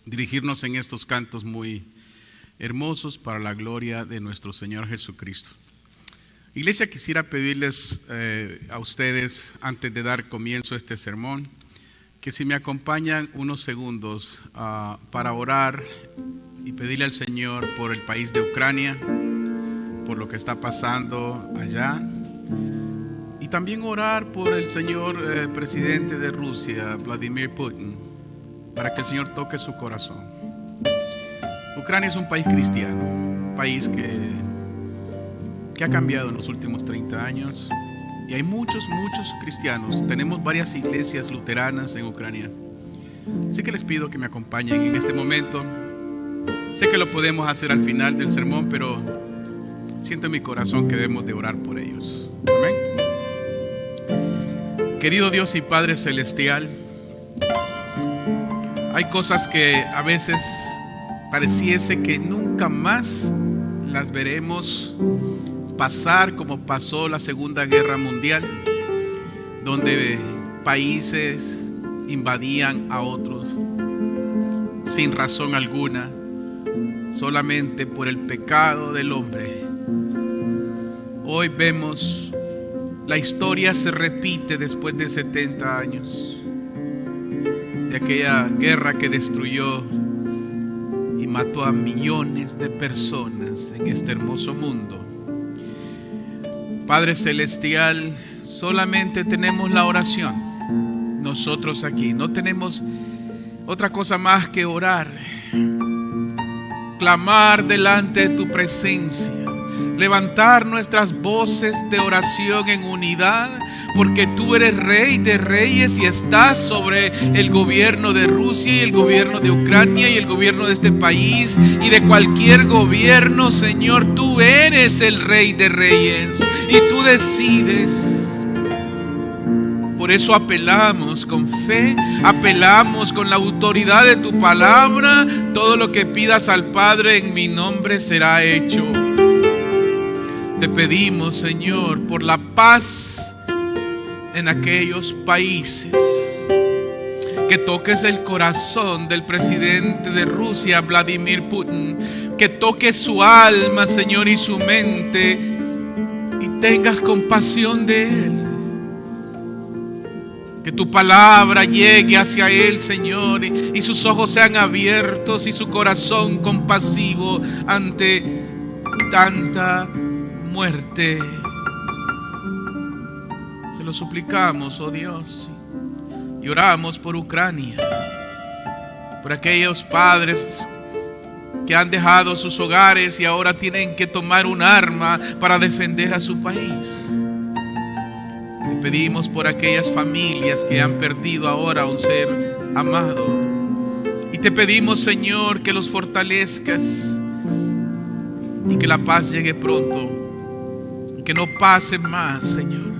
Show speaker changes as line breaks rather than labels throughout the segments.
dirigirnos en estos cantos muy hermosos para la gloria de nuestro Señor Jesucristo. Iglesia, quisiera pedirles a ustedes, antes de dar comienzo a este sermón, que si me acompañan unos segundos para orar y pedirle al Señor por el país de Ucrania, por lo que está pasando allá, y también orar por el señor presidente de Rusia, Vladimir Putin, para que el Señor toque su corazón. Ucrania es un país cristiano, un país que ha cambiado en los últimos 30 años, y hay muchos cristianos. Tenemos varias iglesias luteranas en Ucrania. Así que les pido que me acompañen en este momento. Sé que lo podemos hacer al final del sermón, pero siento en mi corazón que debemos de orar por ellos. Amén. Querido Dios y Padre Celestial, hay cosas que a veces pareciese que nunca más las veremos pasar, como pasó la Segunda Guerra Mundial, donde países invadían a otros sin razón alguna, solamente por el pecado del hombre. Hoy vemos la historia se repite después de 70 años de aquella guerra que destruyó y mató a millones de personas en este hermoso mundo. Padre Celestial, solamente tenemos la oración. Nosotros aquí no tenemos otra cosa más que orar, clamar delante de tu presencia, levantar nuestras voces de oración en unidad, porque tú eres Rey de Reyes y estás sobre el gobierno de Rusia y el gobierno de Ucrania y el gobierno de este país y de cualquier gobierno. Señor, tú eres el Rey de Reyes y tú decides. Por eso apelamos con fe, apelamos con la autoridad de tu palabra. Todo lo que pidas al Padre en mi nombre será hecho. Te pedimos, Señor, por la paz en aquellos países, que toques el corazón del presidente de Rusia, Vladimir Putin, que toques su alma, Señor, y su mente, y tengas compasión de él. Que tu palabra llegue hacia él, Señor, y sus ojos sean abiertos y su corazón compasivo ante tanta muerte. Te lo suplicamos, oh Dios, y oramos por Ucrania, por aquellos padres que han dejado sus hogares y ahora tienen que tomar un arma para defender a su país. Te pedimos por aquellas familias que han perdido ahora a un ser amado, y te pedimos, Señor, que los fortalezcas y que la paz llegue pronto y que no pase más, Señor.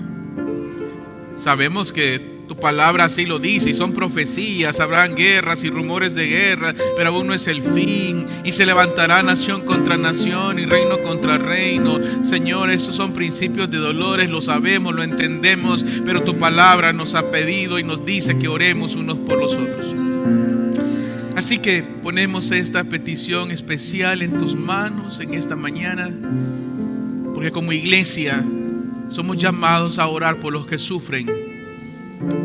Sabemos que tu palabra así lo dice, y son profecías, habrán guerras y rumores de guerra, pero aún no es el fin, y se levantará nación contra nación y reino contra reino. Señor, estos son principios de dolores, lo sabemos, lo entendemos, pero tu palabra nos ha pedido y nos dice que oremos unos por los otros. Así que ponemos esta petición especial en tus manos en esta mañana, porque como iglesia somos llamados a orar por los que sufren,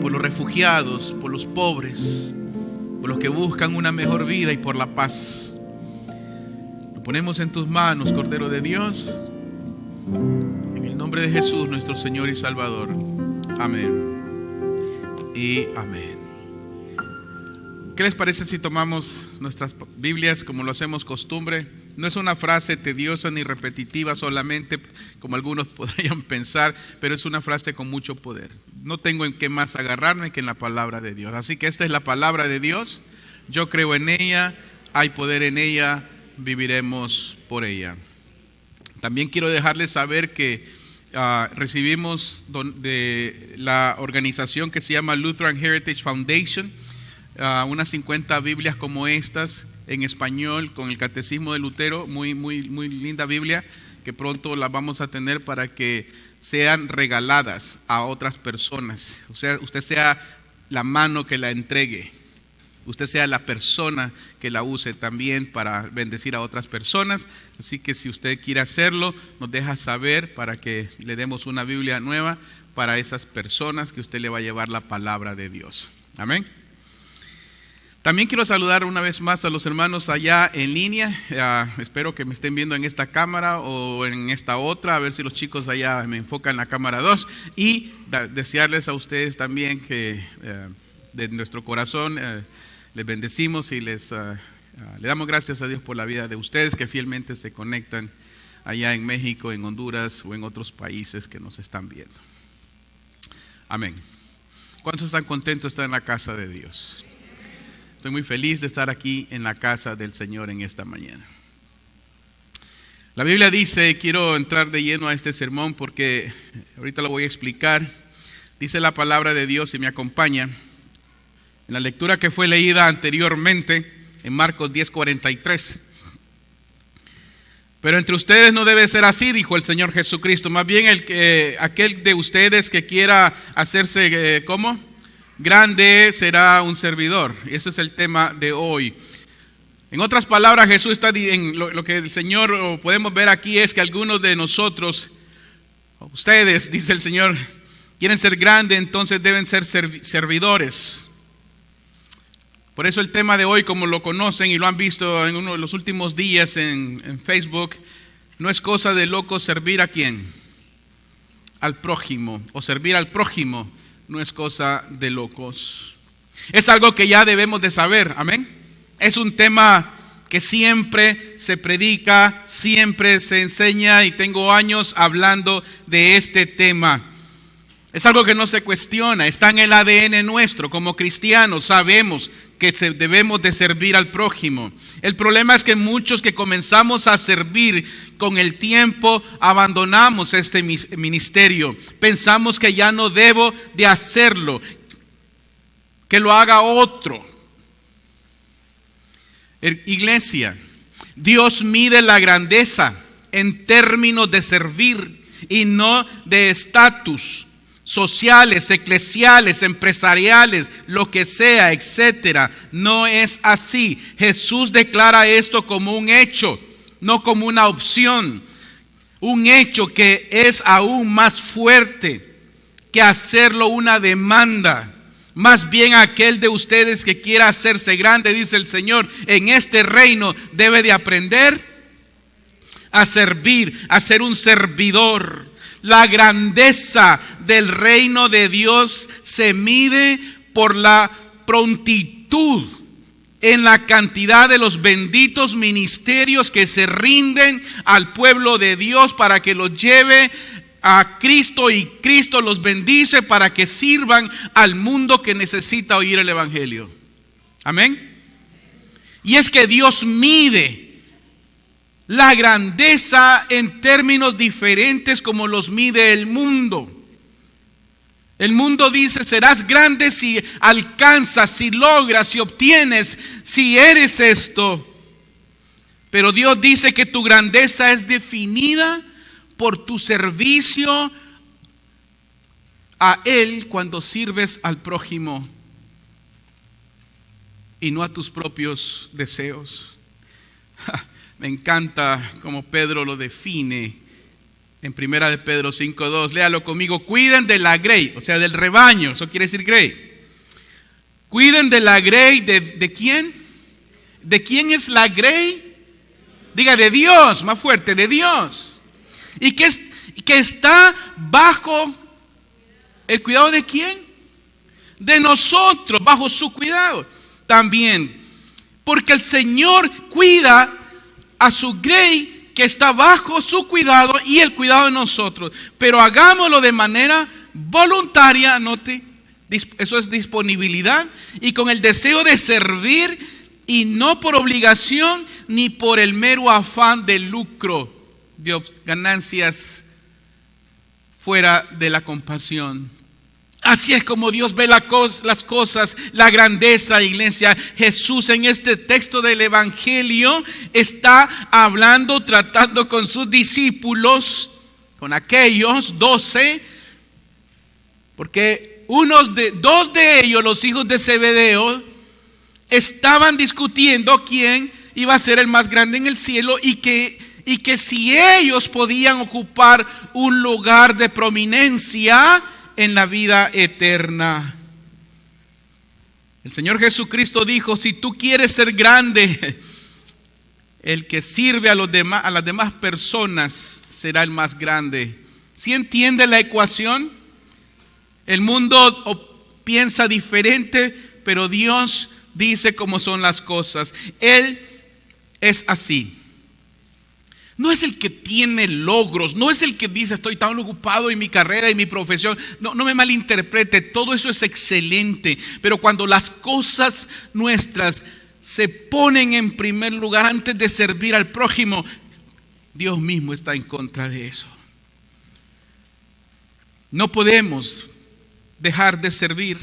por los refugiados, por los pobres, por los que buscan una mejor vida y por la paz. Lo ponemos en tus manos, Cordero de Dios, en el nombre de Jesús, nuestro Señor y Salvador. Amén y amén. ¿Qué les parece si tomamos nuestras Biblias como lo hacemos costumbre? No es una frase tediosa ni repetitiva solamente, como algunos podrían pensar, pero es una frase con mucho poder. No tengo en qué más agarrarme que en la palabra de Dios. Así que esta es la palabra de Dios. Yo creo en ella, hay poder en ella, viviremos por ella. También quiero dejarles saber que recibimos de la organización que se llama Lutheran Heritage Foundation unas 50 Biblias como estas en español con el Catecismo de Lutero, muy linda Biblia, que pronto la vamos a tener para que sean regaladas a otras personas. O sea, usted sea la mano que la entregue usted sea la persona que la use también para bendecir a otras personas. Así que si usted quiere hacerlo, nos deja saber para que le demos una Biblia nueva para esas personas que usted le va a llevar la palabra de Dios. Amén. También quiero saludar una vez más a los hermanos allá en línea. Espero que me estén viendo en esta cámara o en esta otra, a ver si los chicos allá me enfocan en la cámara 2. Y desearles a ustedes también que de nuestro corazón les bendecimos y le damos gracias a Dios por la vida de ustedes que fielmente se conectan allá en México, en Honduras o en otros países que nos están viendo. Amén. ¿Cuántos están contentos de estar en la casa de Dios? Estoy muy feliz de estar aquí en la casa del Señor en esta mañana. La Biblia dice, quiero entrar de lleno a este sermón porque ahorita lo voy a explicar. Dice la palabra de Dios y me acompaña en la lectura que fue leída anteriormente en Marcos 10:43. Pero entre ustedes no debe ser así, dijo el Señor Jesucristo. Más bien aquel de ustedes que quiera hacerse, ¿cómo? Grande será un servidor. Ese es el tema de hoy. En otras palabras, Jesús está en lo que el Señor podemos ver aquí es que algunos de nosotros, ustedes, dice el Señor, quieren ser grandes, entonces deben ser servidores. Por eso el tema de hoy, como lo conocen y lo han visto en uno de los últimos días en Facebook, no es cosa de loco servir a quién, al prójimo, o servir al prójimo. No es cosa de locos. Es algo que ya debemos de saber, amén. Es un tema que siempre se predica, siempre se enseña y tengo años hablando de este tema. Es algo que no se cuestiona, está en el ADN nuestro como cristianos, sabemos que debemos de servir al prójimo. El problema es que muchos que comenzamos a servir con el tiempo abandonamos este ministerio. Pensamos que ya no debo de hacerlo, que lo haga otro. Iglesia, Dios mide la grandeza en términos de servir y no de estatus sociales, eclesiales, empresariales, lo que sea, etcétera. No es así. Jesús declara esto como un hecho, no como una opción. Un hecho que es aún más fuerte que hacerlo una demanda. Más bien aquel de ustedes que quiera hacerse grande, dice el Señor, en este reino debe de aprender a servir, a ser un servidor. La grandeza del reino de Dios se mide por la prontitud en la cantidad de los benditos ministerios que se rinden al pueblo de Dios para que los lleve a Cristo y Cristo los bendice para que sirvan al mundo que necesita oír el evangelio. Amén. Y es que Dios mide la grandeza en términos diferentes como los mide el mundo. El mundo dice, serás grande si alcanzas, si logras, si obtienes, si eres esto. Pero Dios dice que tu grandeza es definida por tu servicio a Él cuando sirves al prójimo y no a tus propios deseos. Me encanta como Pedro lo define en 1 de Pedro 5:2. Léalo conmigo. Cuiden de la grey, o sea, del rebaño. Eso quiere decir grey. Cuiden de la grey. ¿De quién? ¿De quién es la grey? Diga, de Dios, más fuerte, de Dios. ¿Y que está bajo el cuidado de quién? De nosotros, bajo su cuidado. También, porque el Señor cuida a su grey que está bajo su cuidado y el cuidado de nosotros. Pero hagámoslo de manera voluntaria, note, eso es disponibilidad y con el deseo de servir y no por obligación ni por el mero afán de lucro, de ganancias fuera de la compasión. Así es como Dios ve las cosas, la grandeza, iglesia. Jesús en este texto del Evangelio está hablando, tratando con sus discípulos, con aquellos 12, porque dos de ellos, los hijos de Zebedeo, estaban discutiendo quién iba a ser el más grande en el cielo y que si ellos podían ocupar un lugar de prominencia en la vida eterna. El Señor Jesucristo dijo: si tú quieres ser grande, el que sirve a las demás personas será el más grande. ¿Sí entiende la ecuación? El mundo piensa diferente, pero Dios dice cómo son las cosas. Él es así. No es el que tiene logros, no es el que dice estoy tan ocupado en mi carrera y mi profesión. No me malinterprete, todo eso es excelente. Pero cuando las cosas nuestras se ponen en primer lugar antes de servir al prójimo, Dios mismo está en contra de eso. No podemos dejar de servir.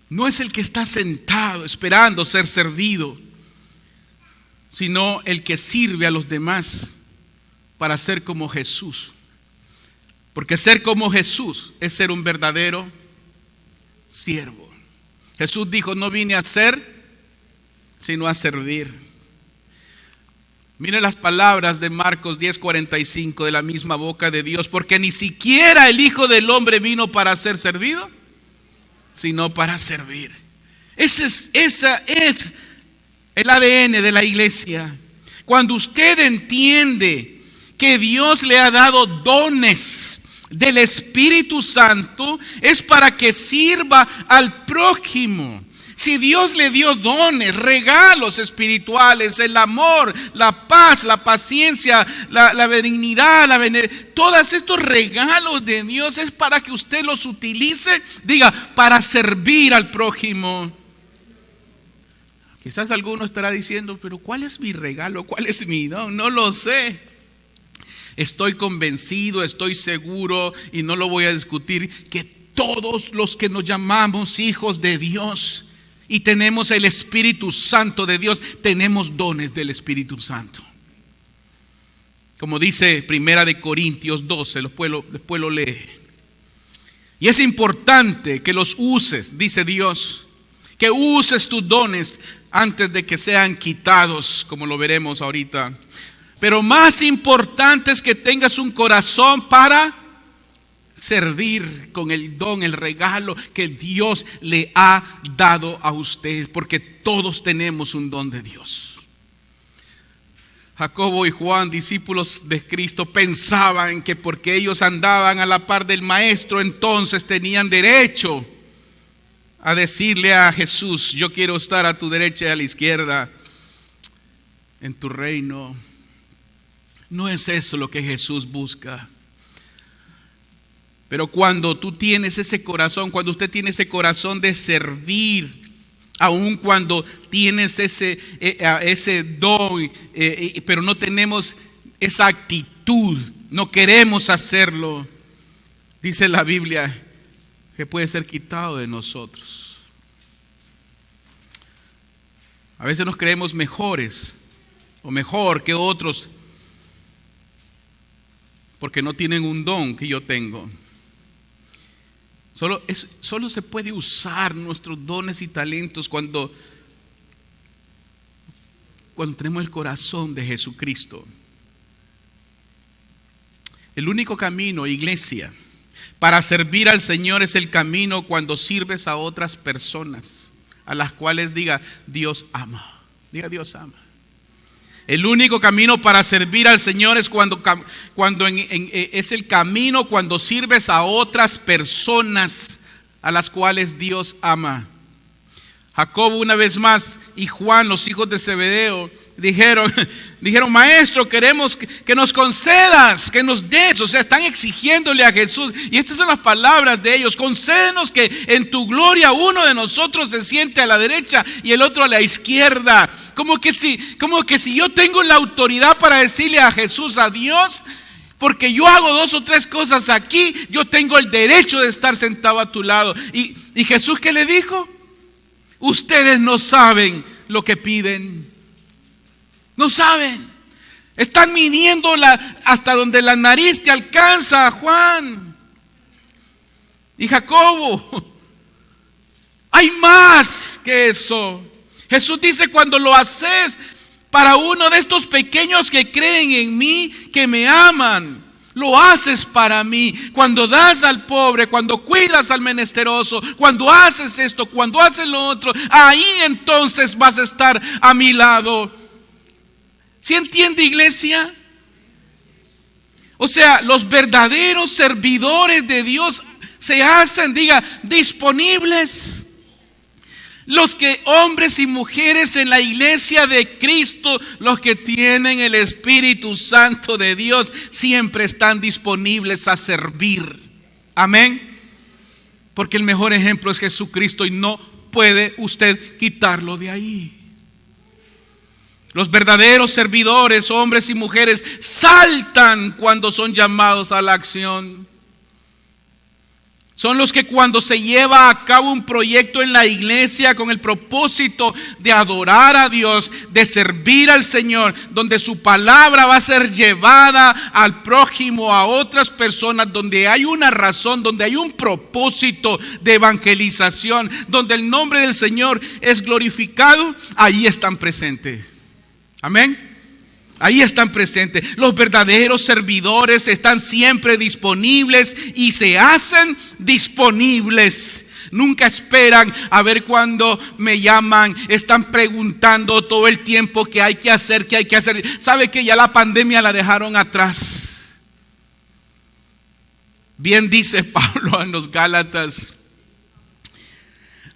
No es el que está sentado esperando ser servido, sino el que sirve a los demás para ser como Jesús. Porque ser como Jesús es ser un verdadero siervo. Jesús dijo: no vine a ser, sino a servir. Mire las palabras de Marcos 10:45 de la misma boca de Dios: porque ni siquiera el Hijo del Hombre vino para ser servido, sino para servir. Esa es el ADN de la iglesia. Cuando usted entiende que Dios le ha dado dones del Espíritu Santo, es para que sirva al prójimo. Si Dios le dio dones, regalos espirituales, el amor, la paz, la paciencia, la benignidad, todos estos regalos de Dios es para que usted los utilice, diga, para servir al prójimo. Quizás alguno estará diciendo: pero ¿cuál es mi regalo? ¿Cuál es mi don? No lo sé. Estoy convencido, estoy seguro, y no lo voy a discutir, que todos los que nos llamamos hijos de Dios y tenemos el Espíritu Santo de Dios, tenemos dones del Espíritu Santo. Como dice Primera de Corintios 12, después lo lee. Y es importante que los uses, dice Dios, que uses tus dones antes de que sean quitados, como lo veremos ahorita. Pero más importante es que tengas un corazón para servir con el don, el regalo que Dios le ha dado a usted, porque todos tenemos un don de Dios. Jacobo y Juan, discípulos de Cristo, pensaban que porque ellos andaban a la par del Maestro, entonces tenían derecho a decirle a Jesús: yo quiero estar a tu derecha y a la izquierda en tu reino. No es eso lo que Jesús busca. Pero cuando tú tienes ese corazón, cuando usted tiene ese corazón de servir, aun cuando tienes ese don, pero no tenemos esa actitud, no queremos hacerlo, dice la Biblia que puede ser quitado de nosotros. A veces nos creemos mejores o mejor que otros porque no tienen un don que yo tengo. Solo se puede usar nuestros dones y talentos cuando tenemos el corazón de Jesucristo. El único camino, iglesia, para servir al Señor es el camino cuando sirves a otras personas, a las cuales diga Dios ama. Diga Dios ama. El único camino para servir al Señor es es el camino cuando sirves a otras personas a las cuales Dios ama. Jacobo una vez más y Juan, los hijos de Zebedeo, dijeron: Maestro, queremos que nos concedas, que nos des. O sea, están exigiéndole a Jesús. Y estas son las palabras de ellos: concédenos que en tu gloria uno de nosotros se siente a la derecha y el otro a la izquierda. Como que si yo tengo la autoridad para decirle a Jesús, a Dios, porque yo hago 2 o 3 cosas aquí, yo tengo el derecho de estar sentado a tu lado. Y Jesús, ¿qué le dijo? Ustedes no saben lo que piden. No saben. Están midiendo hasta donde la nariz te alcanza, Juan. y Jacobo. Hay más que eso. Jesús dice, cuando lo haces para uno de estos pequeños que creen en mí, que me aman, lo haces para mí. Cuando das al pobre, cuando cuidas al menesteroso, cuando haces esto, cuando haces lo otro, ahí entonces vas a estar a mi lado. ¿Sí entiende, iglesia? O sea, los verdaderos servidores de Dios se hacen, diga, disponibles. Los que hombres y mujeres en la iglesia de Cristo, los que tienen el Espíritu Santo de Dios, siempre están disponibles a servir. Amén. Porque el mejor ejemplo es Jesucristo y no puede usted quitarlo de ahí. Los verdaderos servidores, hombres y mujeres, saltan cuando son llamados a la acción. Son los que cuando se lleva a cabo un proyecto en la iglesia con el propósito de adorar a Dios, de servir al Señor, donde su palabra va a ser llevada al prójimo, a otras personas, donde hay una razón, donde hay un propósito de evangelización, donde el nombre del Señor es glorificado, ahí están presentes. Amén. Ahí están presentes. Los verdaderos servidores están siempre disponibles y se hacen disponibles. Nunca esperan a ver cuándo me llaman. Están preguntando todo el tiempo qué hay que hacer, qué hay que hacer. ¿Sabe que ya la pandemia la dejaron atrás? Bien dice Pablo en los Gálatas.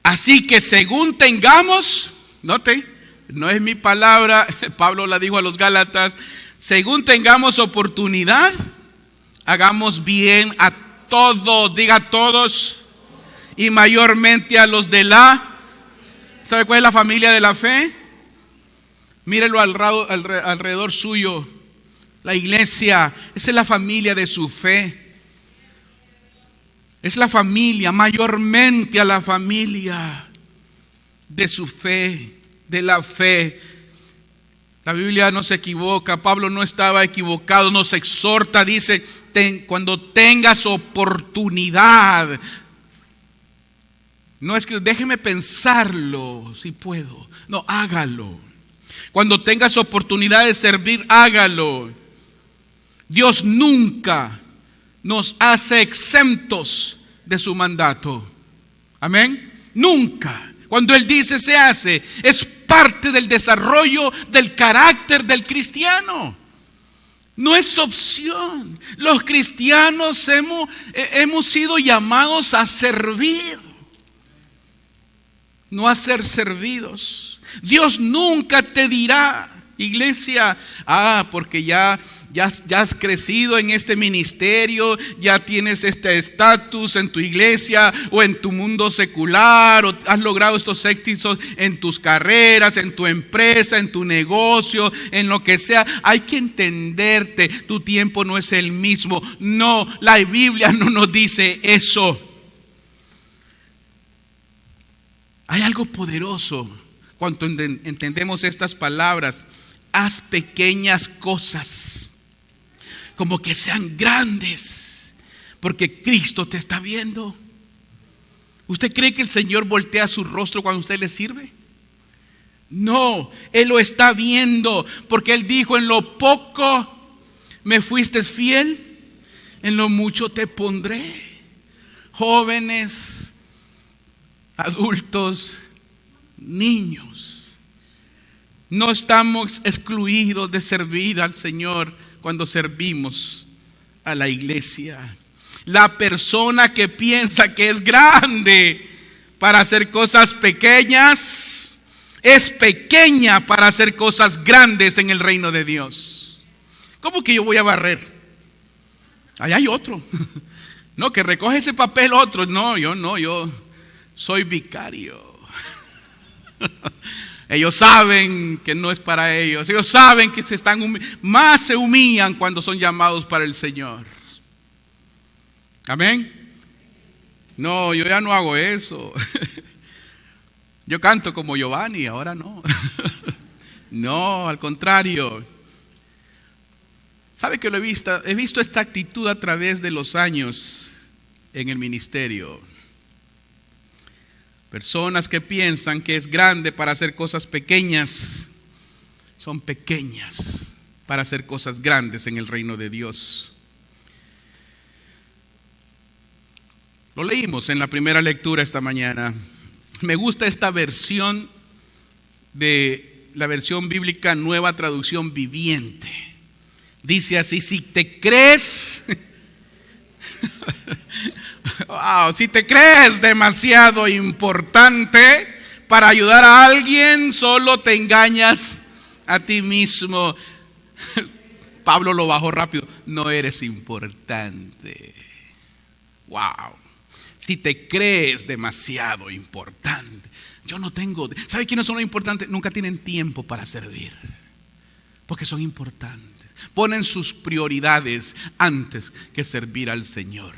Así que según tengamos, note, no es mi palabra, Pablo la dijo a los Gálatas, según tengamos oportunidad, hagamos bien a todos, diga a todos, y mayormente a los de la, ¿sabe cuál es la familia de la fe? Mírelo alrededor suyo, la iglesia, esa es la familia de su fe. Es la familia, mayormente a la familia de su fe. De la fe. La Biblia no se equivoca. Pablo no estaba equivocado. Nos exhorta, dice, cuando tengas oportunidad. No es que déjeme pensarlo si puedo. No, hágalo. Cuando tengas oportunidad de servir, hágalo. Dios nunca nos hace exentos de su mandato. Amén. Nunca. Cuando Él dice se hace, es parte del desarrollo del carácter del cristiano. No es opción. Los cristianos hemos sido llamados a servir, no a ser servidos. Dios nunca te dirá, iglesia, porque ya has crecido en este ministerio, ya tienes este estatus en tu iglesia o en tu mundo secular, o has logrado estos éxitos en tus carreras, en tu empresa, en tu negocio, en lo que sea. Hay que entenderte, tu tiempo no es el mismo. No, la Biblia no nos dice eso. Hay algo poderoso cuando entendemos estas palabras. Haz pequeñas cosas como que sean grandes, porque Cristo te está viendo. ¿Usted cree que el Señor voltea su rostro cuando usted le sirve? No, Él lo está viendo, porque Él dijo: en lo poco me fuiste fiel, en lo mucho te pondré. Jóvenes, adultos, niños, no estamos excluidos de servir al Señor cuando servimos a la iglesia. La persona que piensa que es grande para hacer cosas pequeñas, es pequeña para hacer cosas grandes en el reino de Dios. ¿Cómo que yo voy a barrer? Allá hay otro. No, que recoge ese papel otro. No, yo soy vicario. Ellos saben que no es para ellos. Ellos saben que más se humillan cuando son llamados para el Señor. Amén. No, yo ya no hago eso. Yo canto como Giovanni, ahora no. No, al contrario. ¿Sabe que lo he visto? He visto esta actitud a través de los años. en el ministerio. Personas que piensan que es grande para hacer cosas pequeñas, son pequeñas para hacer cosas grandes en el reino de Dios. Lo leímos en la primera lectura esta mañana. Me gusta esta versión de la versión bíblica Nueva Traducción Viviente. Dice así: si te crees wow, si te crees demasiado importante para ayudar a alguien, solo te engañas a ti mismo. Pablo lo bajó rápido. No eres importante. Wow. Si te crees demasiado importante. Yo no tengo. ¿Sabe quiénes son los importantes? Nunca tienen tiempo para servir, porque son importantes. Ponen sus prioridades antes que servir al Señor.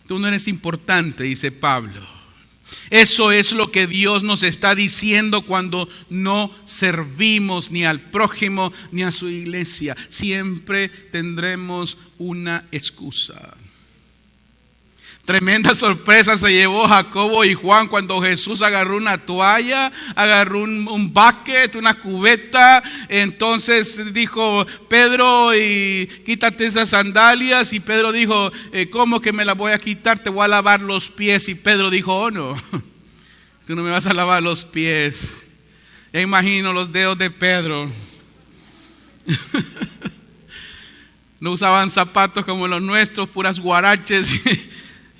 Tú no eres importante, dice Pablo. Eso es lo que Dios nos está diciendo cuando no servimos ni al prójimo ni a su iglesia. Siempre tendremos una excusa. Tremenda sorpresa se llevó Jacobo y Juan cuando Jesús agarró una toalla, agarró un bucket, una cubeta. Entonces dijo: Pedro, y quítate esas sandalias. Y Pedro dijo: ¿cómo que me las voy a quitar? Te voy a lavar los pies. Y Pedro dijo: oh no, tú no me vas a lavar los pies. Ya imagino los dedos de Pedro. No usaban zapatos como los nuestros, puras guaraches.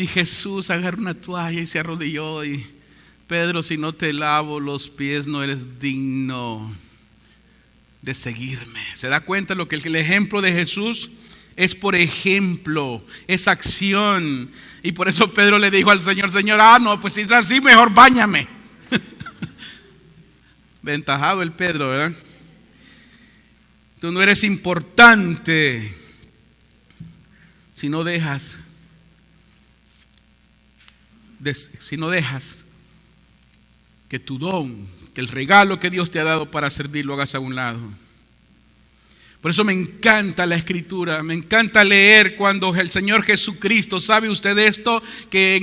Y Jesús agarró una toalla y se arrodilló. Y: Pedro, si no te lavo los pies, no eres digno de seguirme. ¿Se da cuenta lo que el ejemplo de Jesús es? Por ejemplo, es acción. Y por eso Pedro le dijo al Señor: Señor, no, pues si es así, mejor báñame. Ventajado el Pedro, ¿verdad? Tú no eres importante si no dejas que tu don, que el regalo que Dios te ha dado para servir, lo hagas a un lado. Por eso me encanta la Escritura, me encanta leer cuando el Señor Jesucristo, ¿sabe usted esto? Que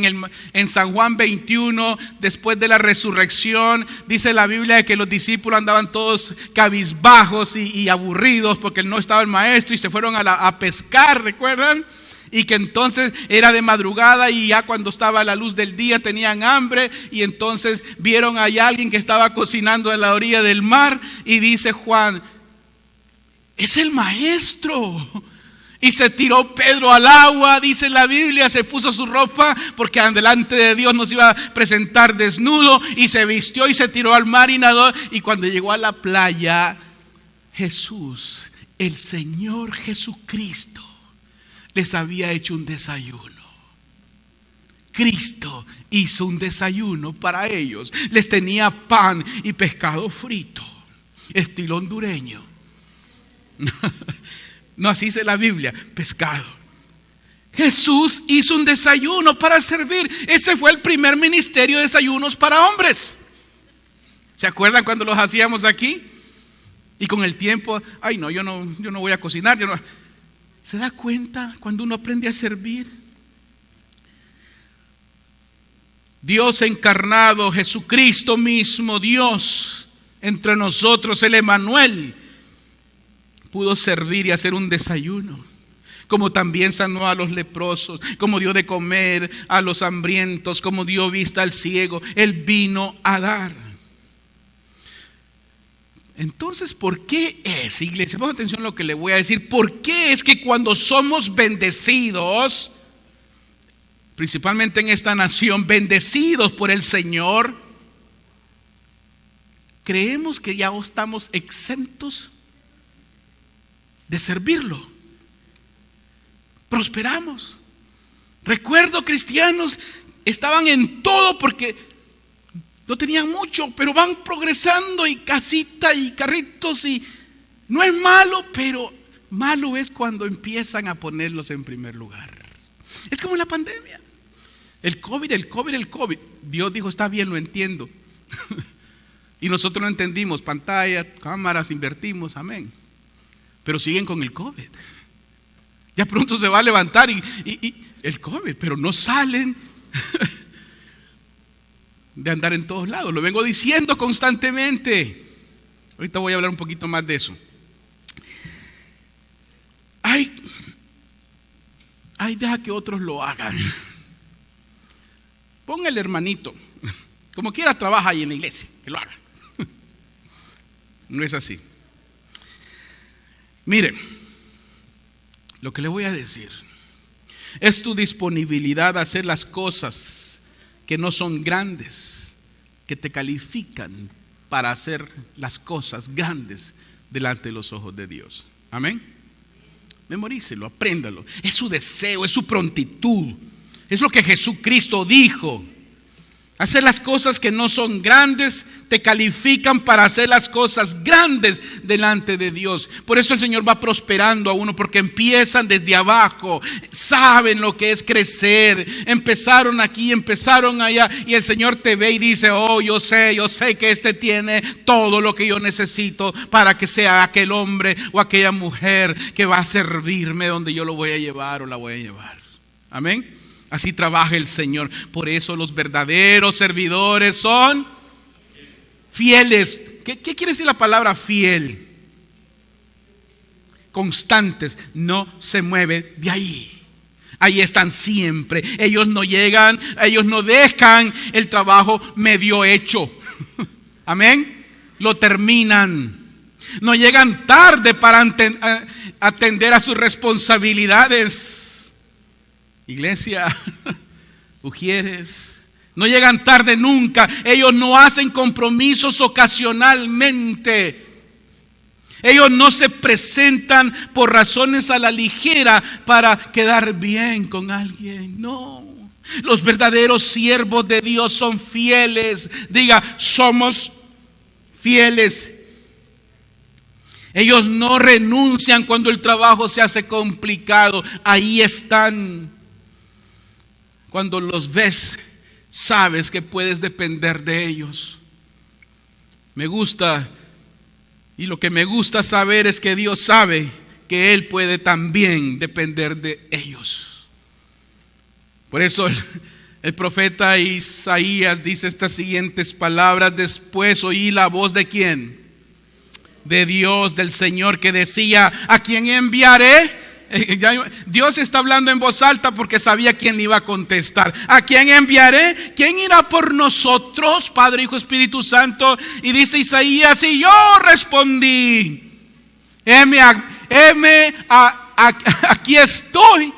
en San Juan 21, después de la resurrección, dice la Biblia que los discípulos andaban todos cabizbajos y aburridos porque no estaba el maestro y se fueron a pescar, ¿recuerdan? Y que entonces era de madrugada y ya cuando estaba la luz del día tenían hambre, y entonces vieron a alguien que estaba cocinando en la orilla del mar, y dice Juan: es el maestro. Y se tiró Pedro al agua, dice la Biblia, se puso su ropa porque delante de Dios nos iba a presentar desnudo, y se vistió y se tiró al mar y nadó. Y cuando llegó a la playa, Jesús, el Señor Jesucristo, les había hecho un desayuno. Cristo hizo un desayuno para ellos. Les tenía pan y pescado frito, estilo hondureño. No, así dice la Biblia, pescado. Jesús hizo un desayuno para servir. Ese fue el primer ministerio de desayunos para hombres. ¿Se acuerdan cuando los hacíamos aquí? Y con el tiempo, ay no, yo no voy a cocinar, yo no. ¿Se da cuenta cuando uno aprende a servir? Dios encarnado, Jesucristo mismo, Dios entre nosotros, el Emmanuel, pudo servir y hacer un desayuno. Como también sanó a los leprosos, como dio de comer a los hambrientos, como dio vista al ciego. Él vino a dar. Entonces, ¿por qué es, iglesia? Pongan atención a lo que le voy a decir. ¿Por qué es que cuando somos bendecidos, principalmente en esta nación, bendecidos por el Señor, creemos que ya estamos exentos de servirlo? Prosperamos. Recuerdo cristianos estaban en todo porque no tenían mucho, pero van progresando, y casita y carritos, y no es malo, pero malo es cuando empiezan a ponerlos en primer lugar. Es como en la pandemia. El COVID. Dios dijo: está bien, lo entiendo. Y nosotros lo entendimos, pantalla, cámaras, invertimos, amén. Pero siguen con el COVID. Ya pronto se va a levantar y el COVID, pero no salen de andar en todos lados. Lo vengo diciendo constantemente. Ahorita voy a hablar un poquito más de eso. Deja que otros lo hagan. Ponga el hermanito, como quiera trabaja ahí en la iglesia, que lo haga. No es así. Mire, lo que le voy a decir es tu disponibilidad a hacer las cosas que no son grandes, que te califican para hacer las cosas grandes delante de los ojos de Dios. Amén. Memorícelo, apréndalo. Es su deseo, es su prontitud. Es lo que Jesucristo dijo. Hacer las cosas que no son grandes te califican para hacer las cosas grandes delante de Dios. Por eso el Señor va prosperando a uno, porque empiezan desde abajo, saben lo que es crecer. Empezaron aquí, empezaron allá, y el Señor te ve y dice: oh, yo sé que este tiene todo lo que yo necesito para que sea aquel hombre o aquella mujer que va a servirme donde yo lo voy a llevar o la voy a llevar. Amén. Así trabaja el Señor. Por eso los verdaderos servidores son fieles. ¿Qué quiere decir la palabra fiel? Constantes. No se mueve de ahí. Ahí están siempre. Ellos no llegan, ellos no dejan el trabajo medio hecho. Amén. Lo terminan. No llegan tarde para atender a sus responsabilidades. Iglesia, Ujieres, no llegan tarde nunca. Ellos no hacen compromisos ocasionalmente. Ellos no se presentan por razones a la ligera para quedar bien con alguien. No, los verdaderos siervos de Dios son fieles. Diga, somos fieles. Ellos no renuncian cuando el trabajo se hace complicado. Ahí están. Cuando los ves, sabes que puedes depender de ellos. Me gusta, y lo que me gusta saber es que Dios sabe que Él puede también depender de ellos. Por eso el profeta Isaías dice estas siguientes palabras: después oí la voz de ¿quién? De Dios, del Señor, que decía: ¿a quién enviaré? Dios está hablando en voz alta porque sabía quién le iba a contestar. ¿A quién enviaré? ¿Quién irá por nosotros? Padre, Hijo, Espíritu Santo. Y dice Isaías: y yo respondí: aquí estoy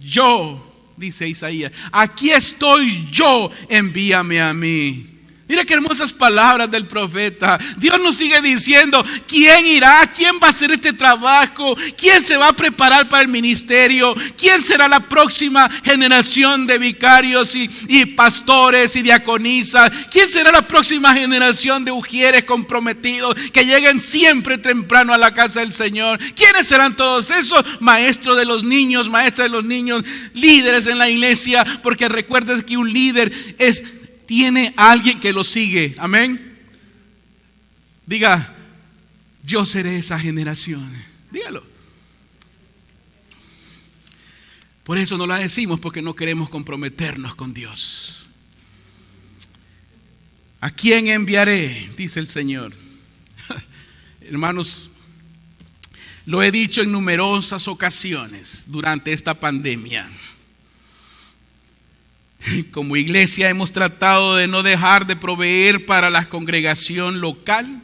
yo. Dice Isaías: aquí estoy yo, envíame a mí. Mira qué hermosas palabras del profeta. Dios nos sigue diciendo: ¿quién irá? ¿Quién va a hacer este trabajo? ¿Quién se va a preparar para el ministerio? ¿Quién será la próxima generación de vicarios y pastores y diaconisas? ¿Quién será la próxima generación de ujieres comprometidos que lleguen siempre temprano a la casa del Señor? ¿Quiénes serán todos esos? Maestros de los niños, maestras de los niños, líderes en la iglesia. Porque recuerden que un líder tiene a alguien que lo sigue. Amén. Diga: yo seré esa generación. Dígalo. Por eso no la decimos, porque no queremos comprometernos con Dios. ¿A quién enviaré? Dice el Señor. Hermanos, lo he dicho en numerosas ocasiones durante esta pandemia. Como iglesia hemos tratado de no dejar de proveer para la congregación local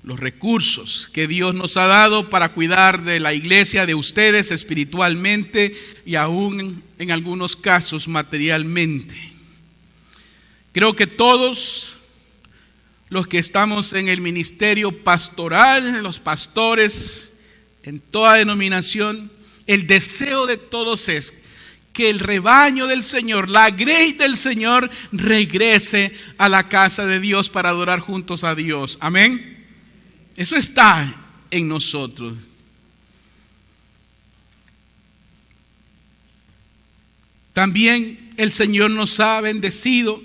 los recursos que Dios nos ha dado para cuidar de la iglesia, de ustedes espiritualmente y aún en algunos casos materialmente. Creo que todos los que estamos en el ministerio pastoral, los pastores en toda denominación, el deseo de todos es que el rebaño del Señor, la grey del Señor, regrese a la casa de Dios para adorar juntos a Dios. Amén. Eso está en nosotros. También el Señor nos ha bendecido,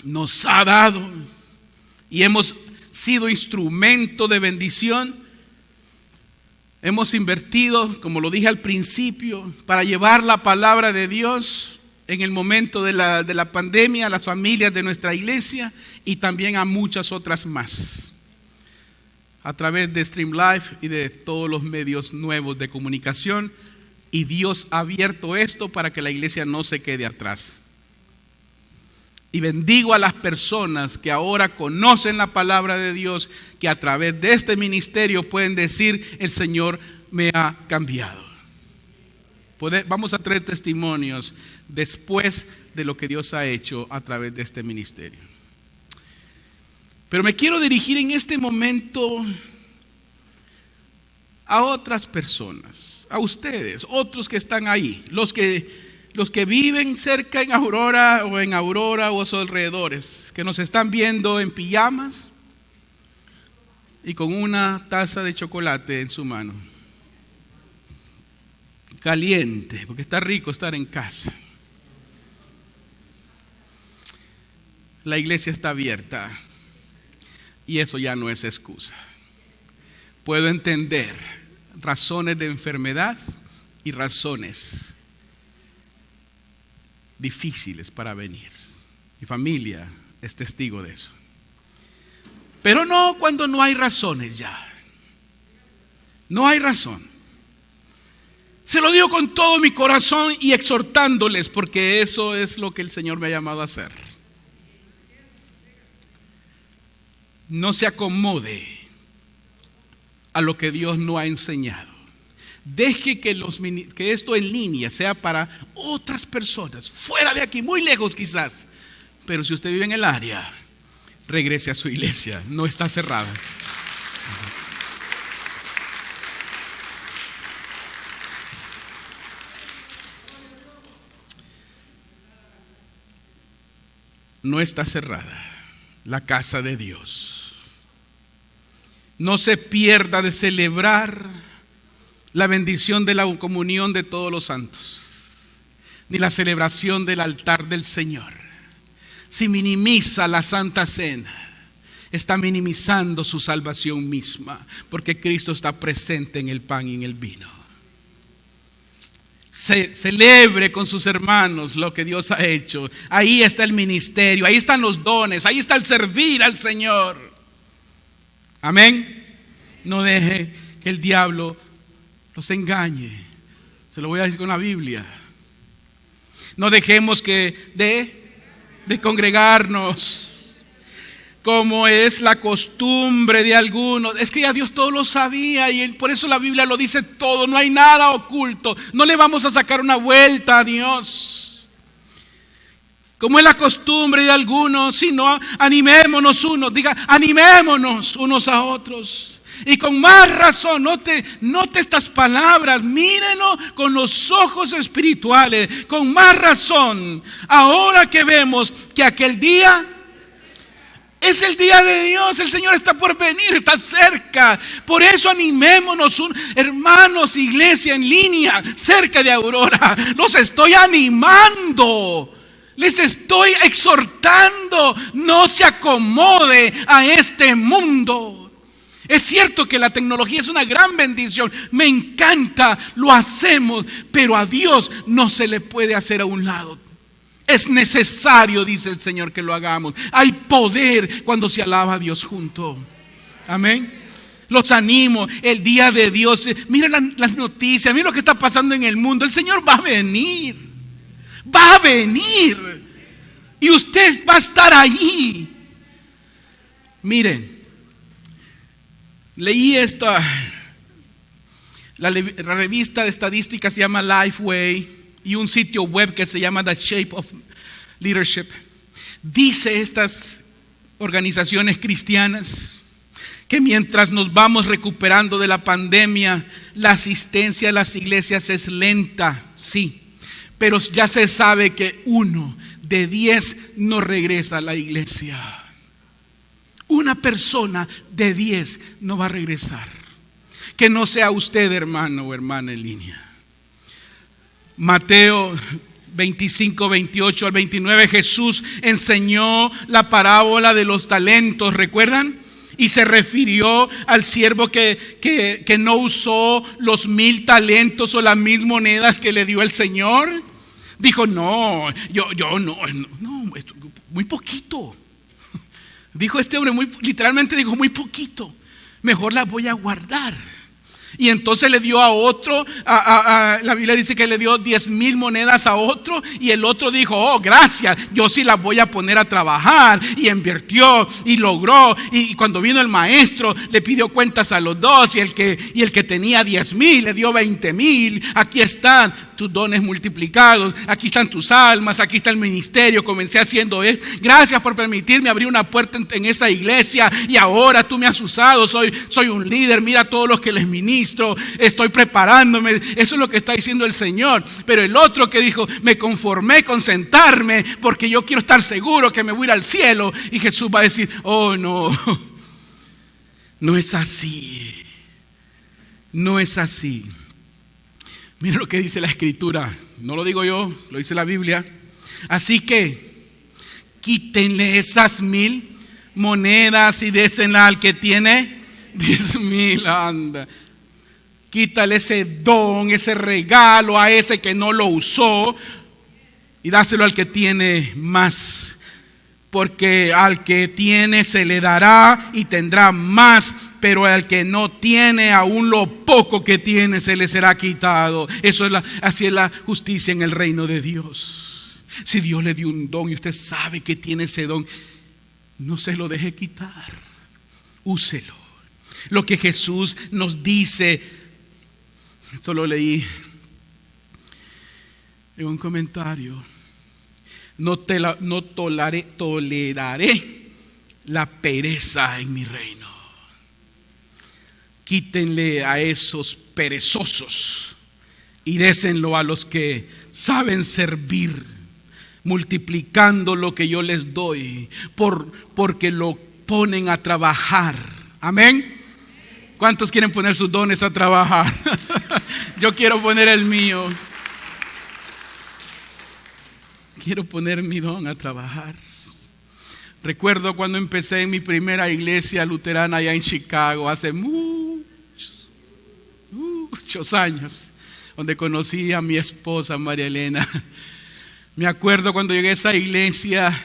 nos ha dado, y hemos sido instrumento de bendición Hemos invertido, como lo dije al principio, para llevar la palabra de Dios en el momento de la pandemia a las familias de nuestra iglesia y también a muchas otras más, a través de Stream Live y de todos los medios nuevos de comunicación. Y Dios ha abierto esto para que la iglesia no se quede atrás. Y bendigo a las personas que ahora conocen la palabra de Dios, que a través de este ministerio pueden decir: el Señor me ha cambiado. Vamos a traer testimonios después de lo que Dios ha hecho a través de este ministerio. Pero me quiero dirigir en este momento a otras personas, a ustedes, otros que están ahí, los que viven cerca en Aurora o a sus alrededores, que nos están viendo en pijamas y con una taza de chocolate en su mano, caliente, porque está rico estar en casa. La iglesia está abierta y eso ya no es excusa. Puedo entender razones de enfermedad y razones difíciles para venir. Mi familia es testigo de eso. Pero no cuando no hay razones ya. No hay razón. Se lo digo con todo mi corazón y exhortándoles, porque eso es lo que el Señor me ha llamado a hacer. No se acomode a lo que Dios no ha enseñado. Deje que esto en línea sea para otras personas, fuera de aquí, muy lejos quizás. Pero si usted vive en el área, regrese a su iglesia, no está cerrada. No está cerrada la casa de Dios. No se pierda de celebrar la bendición de la comunión de todos los santos, ni la celebración del altar del Señor. Si minimiza la Santa Cena, está minimizando su salvación misma, porque Cristo está presente en el pan y en el vino. Celebre con sus hermanos lo que Dios ha hecho. Ahí está el ministerio, ahí están los dones, ahí está el servir al Señor. Amén. No deje que el diablo los engañe. Se lo voy a decir con la Biblia. No dejemos de congregarnos, como es la costumbre de algunos. Es que ya Dios todo lo sabía y por eso la Biblia lo dice todo. No hay nada oculto. No le vamos a sacar una vuelta a Dios. Como es la costumbre de algunos, sino animémonos animémonos unos a otros. Y con más razón, note estas palabras, mírenlo con los ojos espirituales. Con más razón, ahora que vemos que aquel día es el día de Dios, el Señor está por venir, está cerca. Por eso animémonos, hermanos, iglesia en línea, cerca de Aurora. Los estoy animando. Les estoy exhortando, no se acomode a este mundo. Es cierto que la tecnología es una gran bendición, me encanta, lo hacemos, pero a Dios no se le puede hacer a un lado. Es necesario, dice el Señor, que lo hagamos. Hay poder cuando se alaba a Dios junto. Amén. Los animo, el día de Dios. Miren las noticias, miren lo que está pasando en el mundo. El Señor va a venir. Va a venir y usted va a estar allí. Miren, leí la revista de estadísticas se llama Lifeway y un sitio web que se llama The Shape of Leadership. Dice estas organizaciones cristianas que mientras nos vamos recuperando de la pandemia, la asistencia a las iglesias es lenta, sí. Pero ya se sabe que 1 de 10 no regresa a la iglesia. Una persona de 10 no va a regresar. Que no sea usted, hermano o hermana en línea. Mateo 25, 28 al 29, Jesús enseñó la parábola de los talentos, ¿recuerdan? Y se refirió al siervo que no usó los 1,000 talentos o las 1,000 monedas que le dio el Señor. Dijo, no, yo no, muy poquito. Dijo este hombre, literalmente dijo, muy poquito. Mejor las voy a guardar. Y entonces le dio a otro, la Biblia dice que le dio 10,000 monedas a otro. Y el otro dijo, oh, gracias, yo sí las voy a poner a trabajar. Y invirtió y logró. Y cuando vino el maestro, le pidió cuentas a los dos. Y el que tenía 10,000 le dio 20,000. Aquí están tus dones multiplicados, aquí están tus almas, aquí está el ministerio. Comencé haciendo esto. Gracias por permitirme abrir una puerta en esa iglesia. Y ahora tú me has usado, soy un líder. Mira todos los que les ministro. Estoy preparándome. Eso es lo que está diciendo el Señor. Pero el otro que dijo, me conformé con sentarme porque yo quiero estar seguro que me voy a ir al cielo. Y Jesús va a decir, oh no, no es así. No es así. Mira lo que dice la Escritura. No lo digo yo, lo dice la Biblia. Así que quítenle esas 1,000 monedas y désenla al que tiene 10,000. Anda. Quítale ese don, ese regalo a ese que no lo usó y dáselo al que tiene más. Porque al que tiene se le dará y tendrá más, pero al que no tiene, aún lo poco que tiene se le será quitado. Así es la justicia en el reino de Dios. Si Dios le dio un don y usted sabe que tiene ese don, no se lo deje quitar, úselo. Lo que Jesús nos dice, esto lo leí en un comentario. No toleraré la pereza en mi reino. Quítenle a esos perezosos y désenlo a los que saben servir, multiplicando lo que yo les doy, porque lo ponen a trabajar. Amén. ¿Cuántos quieren poner sus dones a trabajar? Yo quiero poner el mío. Quiero poner mi don a trabajar. Recuerdo cuando empecé en mi primera iglesia luterana allá en Chicago, hace muchos años, donde conocí a mi esposa María Elena. Me acuerdo cuando llegué a esa iglesia,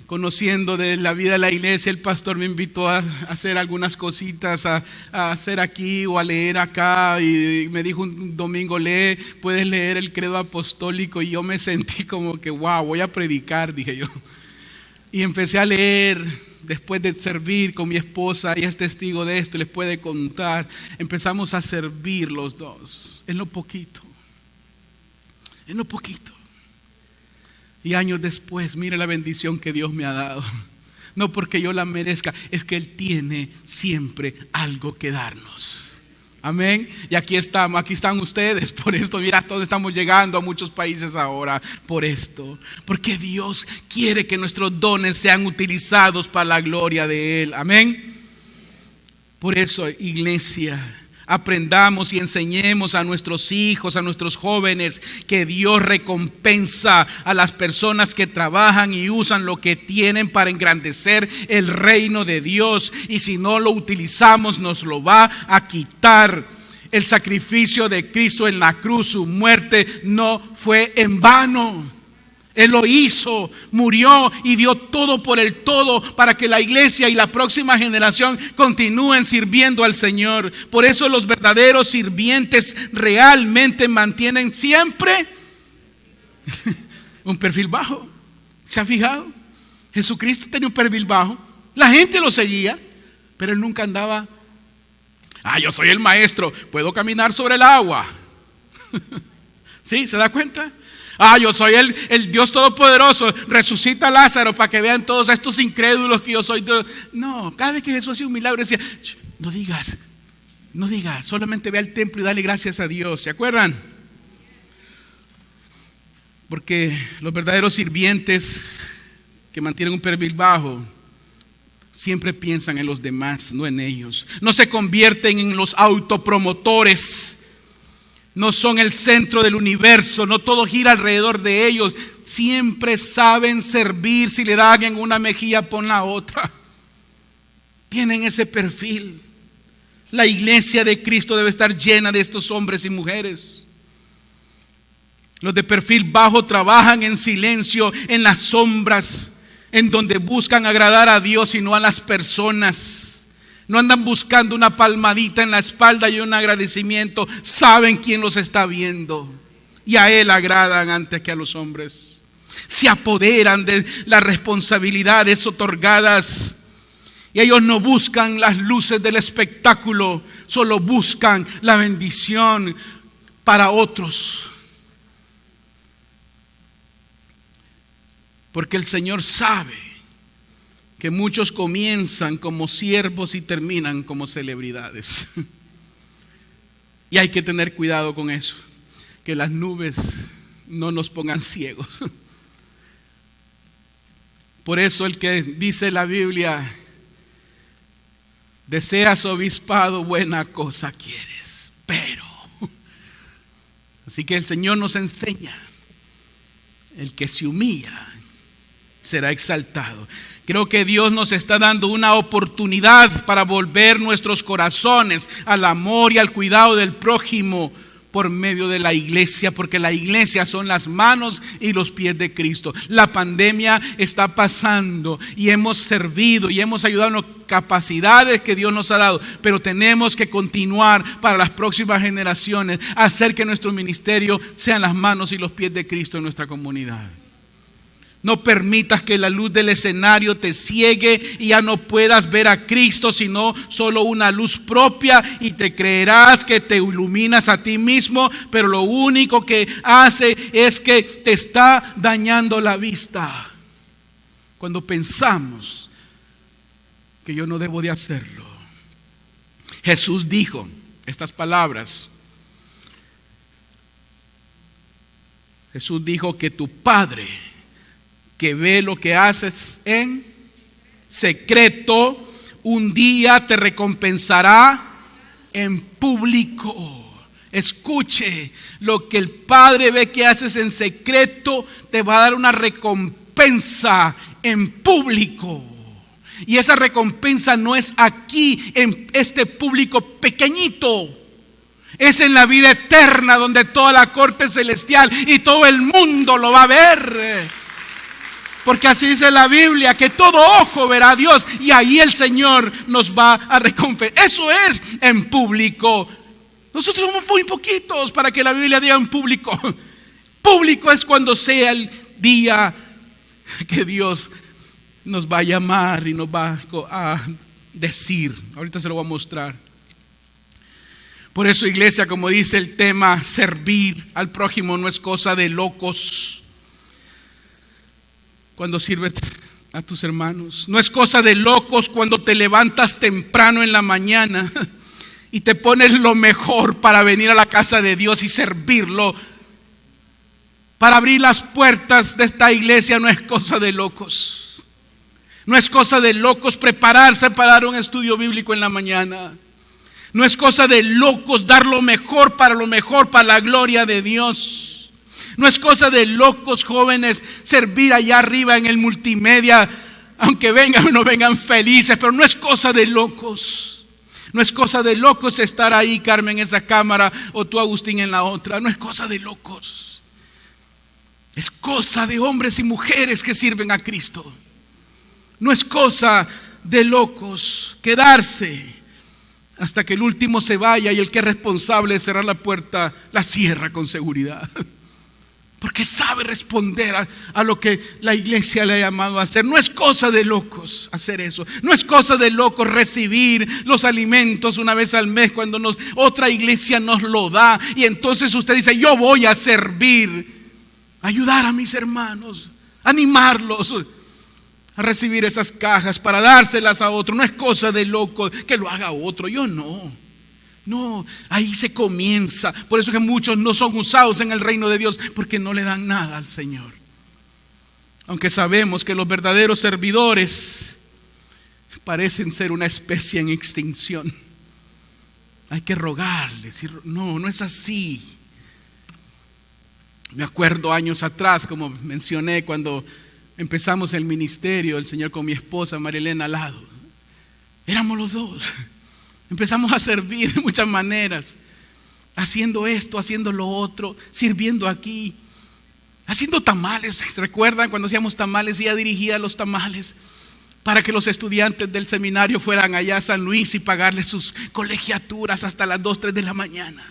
conociendo de la vida de la iglesia, el pastor me invitó a hacer algunas cositas, a hacer aquí o a leer acá, y me dijo un domingo, puedes leer el credo apostólico, y yo me sentí como que wow, voy a predicar, dije yo. Y empecé a leer después de servir con mi esposa. Ella es testigo de esto, les puede contar. Empezamos a servir los dos en lo poquito. Y años después, mire la bendición que Dios me ha dado. No porque yo la merezca, es que Él tiene siempre algo que darnos. Amén. Y aquí estamos, aquí están ustedes. Por esto, mira, todos estamos llegando a muchos países ahora. Por esto, porque Dios quiere que nuestros dones sean utilizados para la gloria de Él. Amén. Por eso, iglesia, aprendamos y enseñemos a nuestros hijos, a nuestros jóvenes, que Dios recompensa a las personas que trabajan y usan lo que tienen para engrandecer el reino de Dios. Y si no lo utilizamos, nos lo va a quitar. El sacrificio de Cristo en la cruz, su muerte, no fue en vano. Él lo hizo, murió y dio todo por el todo para que la iglesia y la próxima generación continúen sirviendo al Señor. Por eso los verdaderos sirvientes realmente mantienen siempre un perfil bajo. ¿Se ha fijado? Jesucristo tenía un perfil bajo. La gente lo seguía, pero Él nunca andaba, yo soy el maestro, puedo caminar sobre el agua. ¿Sí? ¿Se da cuenta? Yo soy el Dios Todopoderoso, resucita a Lázaro para que vean todos estos incrédulos que yo soy Dios. No, cada vez que Jesús hacía un milagro decía, no digas, solamente ve al templo y dale gracias a Dios. ¿Se acuerdan? Porque los verdaderos sirvientes que mantienen un perfil bajo siempre piensan en los demás, no en ellos. No se convierten en los autopromotores. No son el centro del universo, no todo gira alrededor de ellos. Siempre saben servir. Si le dan en una mejilla, pon la otra. tienen ese perfil. La iglesia de Cristo debe estar llena de estos hombres y mujeres. Los de perfil bajo trabajan en silencio, en las sombras, en donde buscan agradar a Dios y no a las personas. No andan buscando una palmadita en la espalda y un agradecimiento. Saben quién los está viendo y a Él agradan antes que a los hombres. Se apoderan de las responsabilidades otorgadas. Y ellos no buscan las luces del espectáculo, solo buscan la bendición para otros. Porque el Señor sabe que muchos comienzan como siervos y terminan como celebridades. Y hay que tener cuidado con eso, que las nubes no nos pongan ciegos. Por eso el que dice la Biblia: deseas obispado, buena cosa quieres, pero. Así que el Señor nos enseña: el que se humilla será exaltado. Creo que Dios nos está dando una oportunidad para volver nuestros corazones al amor y al cuidado del prójimo por medio de la iglesia, porque la iglesia son las manos y los pies de Cristo. La pandemia está pasando y hemos servido y hemos ayudado en las capacidades que Dios nos ha dado, pero tenemos que continuar para las próximas generaciones, hacer que nuestro ministerio sean las manos y los pies de Cristo en nuestra comunidad. No permitas que la luz del escenario te ciegue y ya no puedas ver a Cristo, sino solo una luz propia, y te creerás que te iluminas a ti mismo, pero lo único que hace es que te está dañando la vista. Cuando pensamos que yo no debo de hacerlo. Jesús dijo estas palabras. Jesús dijo que tu Padre, que ve lo que haces en secreto, un día te recompensará en público. Escuche, lo que el Padre ve que haces en secreto te va a dar una recompensa en público. Y esa recompensa no es aquí en este público pequeñito. Es en la vida eterna, donde toda la corte celestial y todo el mundo lo va a ver. Porque así dice la Biblia, que todo ojo verá a Dios, y ahí el Señor nos va a recompensar. Eso es en público. Nosotros somos muy poquitos para que la Biblia diga en público. Público es cuando sea el día que Dios nos va a llamar y nos va a decir. Ahorita se lo voy a mostrar. Por eso, iglesia, como dice el tema, servir al prójimo no es cosa de locos. Cuando sirves a tus hermanos, no es cosa de locos cuando te levantas temprano en la mañana y te pones lo mejor para venir a la casa de Dios y servirlo. Para abrir las puertas de esta iglesia no es cosa de locos. No es cosa de locos prepararse para dar un estudio bíblico en la mañana. No es cosa de locos dar lo mejor para la gloria de Dios. No es cosa de locos, jóvenes, servir allá arriba en el multimedia, aunque vengan o no vengan felices, pero no es cosa de locos. No es cosa de locos estar ahí, Carmen, en esa cámara, o tú, Agustín, en la otra. No es cosa de locos. Es cosa de hombres y mujeres que sirven a Cristo. No es cosa de locos quedarse hasta que el último se vaya y el que es responsable de cerrar la puerta la cierra con seguridad. Porque sabe responder a lo que la iglesia le ha llamado a hacer. No es cosa de locos hacer eso. No es cosa de locos recibir los alimentos una vez al mes cuando otra iglesia nos lo da. Y entonces usted dice, yo voy a servir, ayudar a mis hermanos, animarlos a recibir esas cajas para dárselas a otro. No es cosa de locos que lo haga otro, yo no. No, ahí se comienza. Por eso que muchos no son usados en el reino de Dios, porque no le dan nada al Señor. Aunque sabemos que los verdaderos servidores parecen ser una especie en extinción. Hay que rogarles. No es así. Me acuerdo años atrás, como mencioné, cuando empezamos el ministerio, el Señor con mi esposa Marilena al lado. Éramos los dos. Empezamos a servir de muchas maneras, haciendo esto, haciendo lo otro, sirviendo aquí, haciendo tamales. ¿Recuerdan cuando hacíamos tamales? Ella dirigía los tamales para que los estudiantes del seminario fueran allá a San Luis y pagarles sus colegiaturas hasta las 2, 3 de la mañana.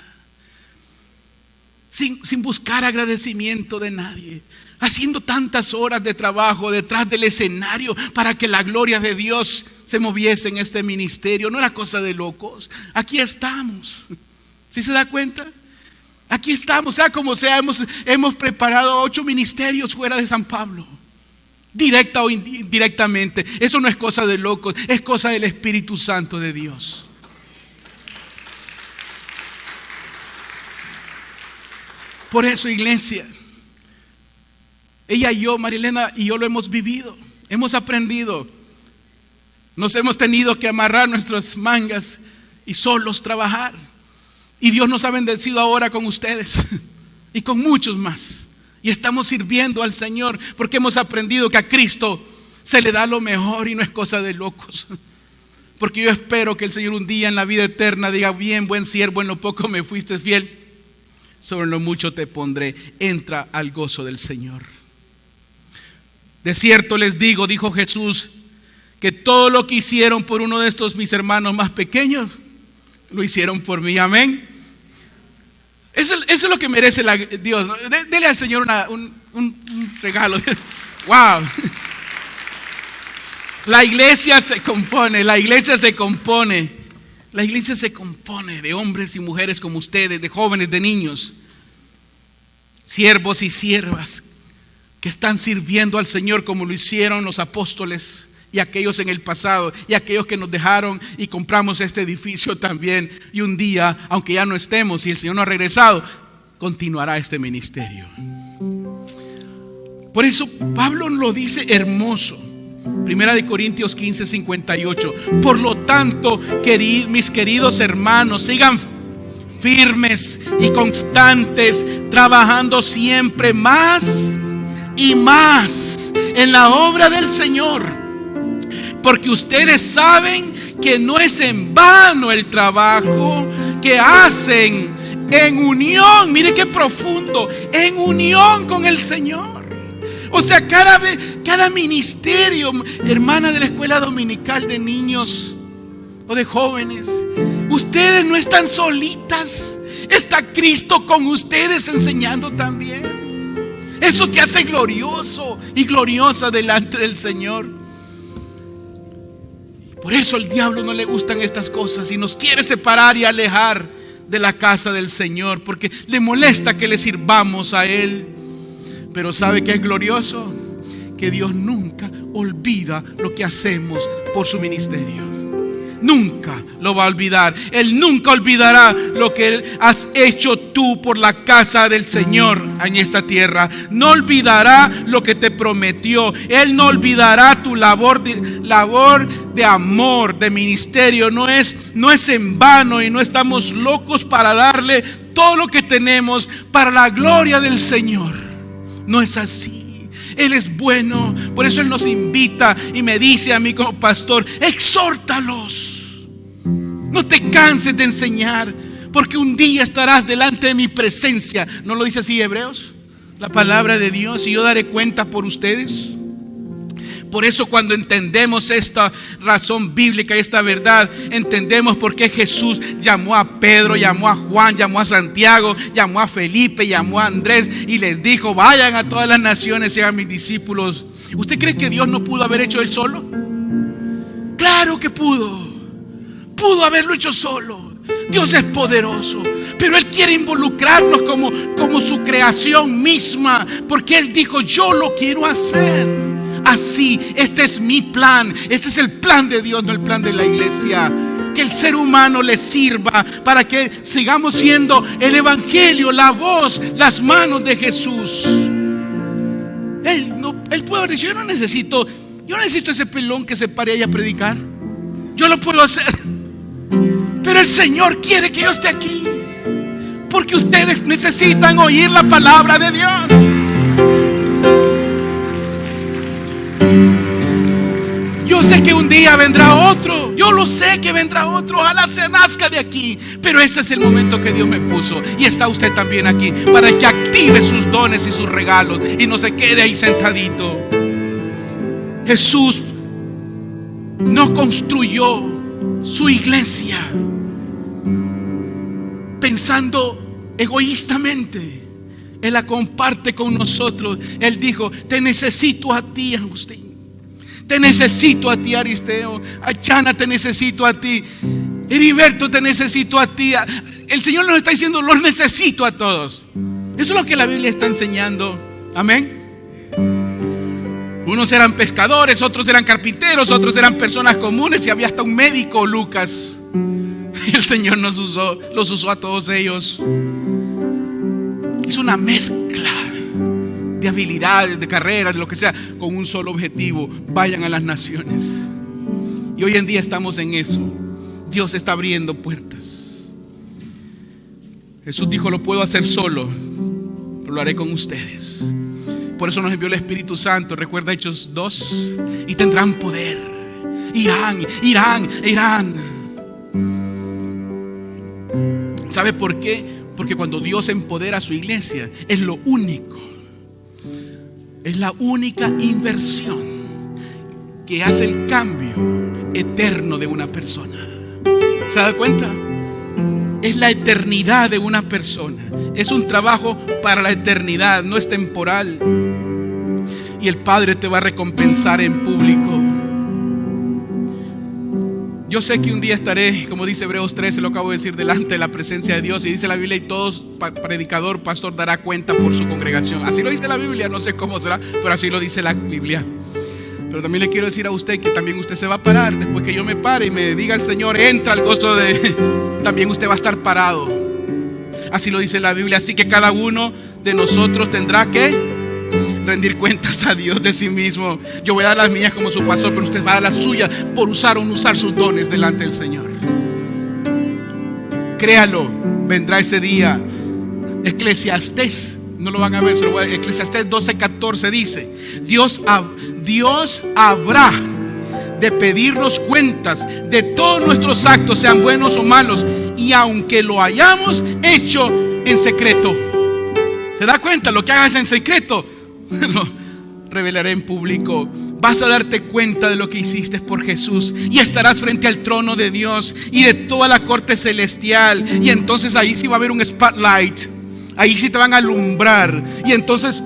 Sin buscar agradecimiento de nadie, haciendo tantas horas de trabajo detrás del escenario para que la gloria de Dios se moviese en este ministerio. No era cosa de locos. Aquí estamos. ¿Sí se da cuenta? Aquí estamos, sea como sea, hemos preparado 8 ministerios fuera de San Pablo, directa o indirectamente. Eso no es cosa de locos, es cosa del Espíritu Santo de Dios. Por eso, iglesia, ella y yo, Marilena y yo, lo hemos vivido, hemos aprendido. Nos hemos tenido que amarrar nuestras mangas y solos trabajar. Y Dios nos ha bendecido ahora con ustedes y con muchos más. Y estamos sirviendo al Señor porque hemos aprendido que a Cristo se le da lo mejor y no es cosa de locos. Porque yo espero que el Señor un día en la vida eterna diga: bien, buen siervo, en lo poco me fuiste fiel, sobre lo mucho te pondré. Entra al gozo del Señor. De cierto les digo, dijo Jesús, que todo lo que hicieron por uno de estos mis hermanos más pequeños, lo hicieron por mí. Amén. Eso es lo que merece Dios. Dele al Señor un regalo. Wow. La iglesia se compone de hombres y mujeres como ustedes, de jóvenes, de niños, siervos y siervas que están sirviendo al Señor como lo hicieron los apóstoles y aquellos en el pasado y aquellos que nos dejaron y compramos este edificio también. Y un día, aunque ya no estemos y el Señor no ha regresado, continuará este ministerio. Por eso Pablo lo dice hermoso. 1 Corintios 15:58. Por lo tanto, mis queridos hermanos, sigan firmes y constantes, trabajando siempre más y más en la obra del Señor, porque ustedes saben que no es en vano el trabajo que hacen en unión. Mire qué profundo, en unión con el Señor. O sea, cada ministerio, hermana de la escuela dominical de niños o de jóvenes, ustedes no están solitas. Está Cristo con ustedes enseñando también. Eso te hace glorioso y gloriosa delante del Señor. Por eso al diablo no le gustan estas cosas y nos quiere separar y alejar de la casa del Señor, porque le molesta que le sirvamos a Él. Pero ¿sabe qué es glorioso? Que Dios nunca olvida lo que hacemos por su ministerio. Nunca lo va a olvidar. Él nunca olvidará lo que has hecho tú por la casa del Señor en esta tierra. No olvidará lo que te prometió. Él no olvidará tu labor de amor, de ministerio. No es en vano y no estamos locos para darle todo lo que tenemos para la gloria del Señor. No es así. Él es bueno. Por eso Él nos invita y me dice a mí como pastor: exhórtalos. No te canses de enseñar, porque un día estarás delante de mi presencia. ¿No lo dice así Hebreos? La palabra de Dios. Y yo daré cuenta por ustedes. Por eso cuando entendemos esta razón bíblica y esta verdad, entendemos por qué Jesús llamó a Pedro, llamó a Juan, llamó a Santiago, llamó a Felipe, llamó a Andrés y les dijo: vayan a todas las naciones y hagan mis discípulos. ¿Usted cree que Dios no pudo haber hecho él solo? Claro que pudo. Pudo haberlo hecho solo. Dios es poderoso, pero Él quiere involucrarnos como su creación misma, porque Él dijo: yo lo quiero hacer así. Este es mi plan. Este es el plan de Dios, no el plan de la iglesia. Que el ser humano le sirva para que sigamos siendo el evangelio, la voz, las manos de Jesús. Él puede haber dicho: yo no necesito ese pelón que se pare ahí a predicar. Yo lo puedo hacer. Pero el Señor quiere que yo esté aquí, porque ustedes necesitan oír la palabra de Dios. Yo sé que un día vendrá otro. Yo lo sé que vendrá otro. Ojalá se nazca de aquí. Pero ese es el momento que Dios me puso. Y está usted también aquí para que active sus dones y sus regalos y no se quede ahí sentadito. Jesús no construyó su iglesia pensando egoístamente. Él la comparte con nosotros. Él dijo: te necesito a ti, Agustín. Te necesito a ti, Aristeo. Achana, te necesito a ti. Heriberto, te necesito a ti. El Señor nos está diciendo: los necesito a todos. Eso es lo que la Biblia está enseñando. Amén. Unos eran pescadores, otros eran carpinteros, otros eran personas comunes y había hasta un médico, Lucas. Y el Señor los usó a todos ellos. Es una mezcla de habilidades, de carreras, de lo que sea, con un solo objetivo: vayan a las naciones. Y hoy en día estamos en eso. Dios está abriendo puertas. Jesús dijo: lo puedo hacer solo, pero lo haré con ustedes. Por eso nos envió el Espíritu Santo. Recuerda Hechos 2: y tendrán poder. Irán. ¿Sabe por qué? Porque cuando Dios empodera a su iglesia, es lo único, es la única inversión que hace el cambio eterno de una persona. ¿Se da cuenta? Es la eternidad de una persona. Es un trabajo para la eternidad, no es temporal. Y el Padre te va a recompensar en público. Yo sé que un día estaré, como dice Hebreos 13, lo acabo de decir, delante de la presencia de Dios. Y dice la Biblia: y todo predicador, pastor dará cuenta por su congregación. Así lo dice la Biblia, no sé cómo será, pero así lo dice la Biblia. Pero también le quiero decir a usted que también usted se va a parar. Después que yo me pare y me diga el Señor: entra al gozo de... también usted va a estar parado. Así lo dice la Biblia. Así que cada uno de nosotros tendrá que rendir cuentas a Dios de sí mismo. Yo voy a dar las mías como su pastor, pero usted va a dar las suyas por usar o no usar sus dones delante del Señor. Créalo, vendrá ese día. Eclesiastés, no lo van a ver, se lo voy a... Eclesiastés 12:14 dice: Dios habrá de pedirnos cuentas de todos nuestros actos, sean buenos o malos, y aunque lo hayamos hecho en secreto. ¿Se da cuenta? Lo que hagas en secreto lo revelaré en público. Vas a darte cuenta de lo que hiciste por Jesús y estarás frente al trono de Dios y de toda la corte celestial. Y entonces ahí sí va a haber un spotlight. Ahí sí te van a alumbrar. Y entonces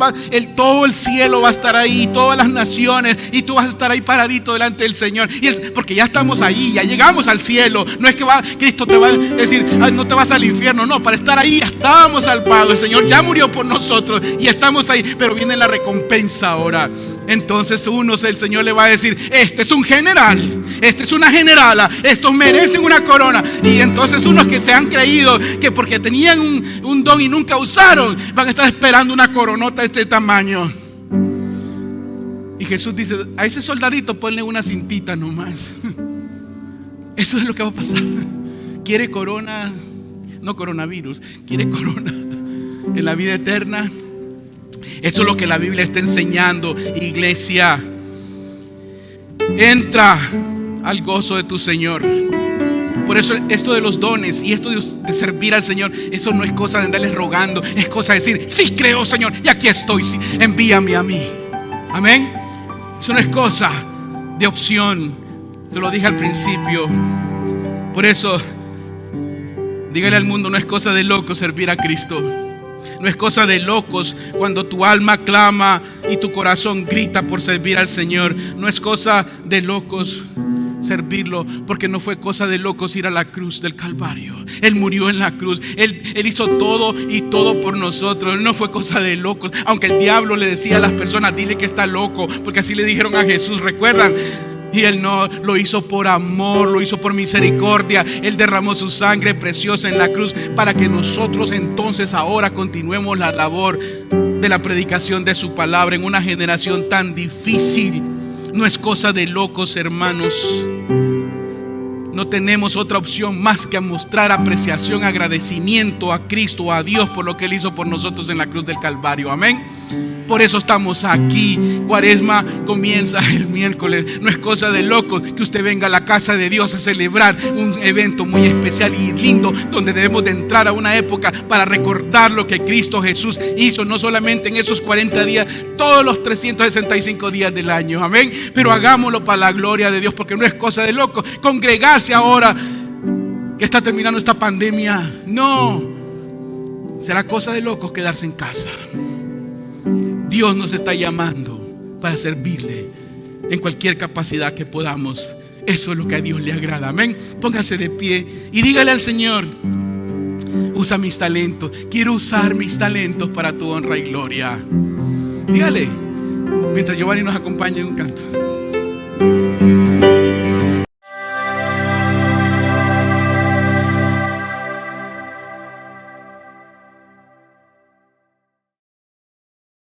todo el cielo va a estar ahí, todas las naciones, y tú vas a estar ahí paradito delante del Señor. Porque ya estamos ahí, ya llegamos al cielo. No es que Cristo te va a decir: no te vas al infierno. No, para estar ahí ya estamos salvados. El Señor ya murió por nosotros y estamos ahí. Pero viene la recompensa ahora. Entonces el Señor le va a decir: este es un general, esta es una generala, estos merecen una corona. Y entonces unos que se han creído que porque tenían un don y nunca usaron, van a estar esperando una coronota de este tamaño. Y Jesús dice: a ese soldadito ponle una cintita nomás. Eso es lo que va a pasar. Quiere corona, no coronavirus, quiere corona en la vida eterna. Eso es lo que la Biblia está enseñando, iglesia. Entra al gozo de tu Señor. Por eso esto de los dones y esto de servir al Señor, eso no es cosa de andarles rogando. Es cosa de decir: sí creo, Señor, y aquí estoy, sí, envíame a mí. Amén. Eso no es cosa de opción. Se lo dije al principio. Por eso dígale al mundo: no es cosa de locos servir a Cristo. No es cosa de locos cuando tu alma clama y tu corazón grita por servir al Señor. No es cosa de locos servirlo, porque no fue cosa de locos ir a la cruz del Calvario. Él murió en la cruz. Él hizo todo y todo por nosotros. No fue cosa de locos. Aunque el diablo le decía a las personas: dile que está loco, porque así le dijeron a Jesús, ¿recuerdan? Y Él no, lo hizo por amor, lo hizo por misericordia. Él derramó su sangre preciosa en la cruz para que nosotros entonces ahora continuemos la labor de la predicación de su palabra en una generación tan difícil. No es cosa de locos, hermanos. No tenemos otra opción más que mostrar apreciación, agradecimiento a Cristo, a Dios, por lo que Él hizo por nosotros en la cruz del Calvario. Amén. Por eso estamos aquí. Cuaresma comienza el miércoles. No es cosa de locos que usted venga a la casa de Dios a celebrar un evento muy especial y lindo, donde debemos de entrar a una época para recordar lo que Cristo Jesús hizo, no solamente en esos 40 días, todos los 365 días del año. Amén. Pero hagámoslo para la gloria de Dios, porque no es cosa de locos congregarse ahora que está terminando esta pandemia. No, será cosa de locos quedarse en casa. Dios nos está llamando para servirle en cualquier capacidad que podamos. Eso es lo que a Dios le agrada. Amén. Póngase de pie y dígale al Señor: usa mis talentos. Quiero usar mis talentos para tu honra y gloria. Dígale, mientras Giovanni nos acompaña en un canto.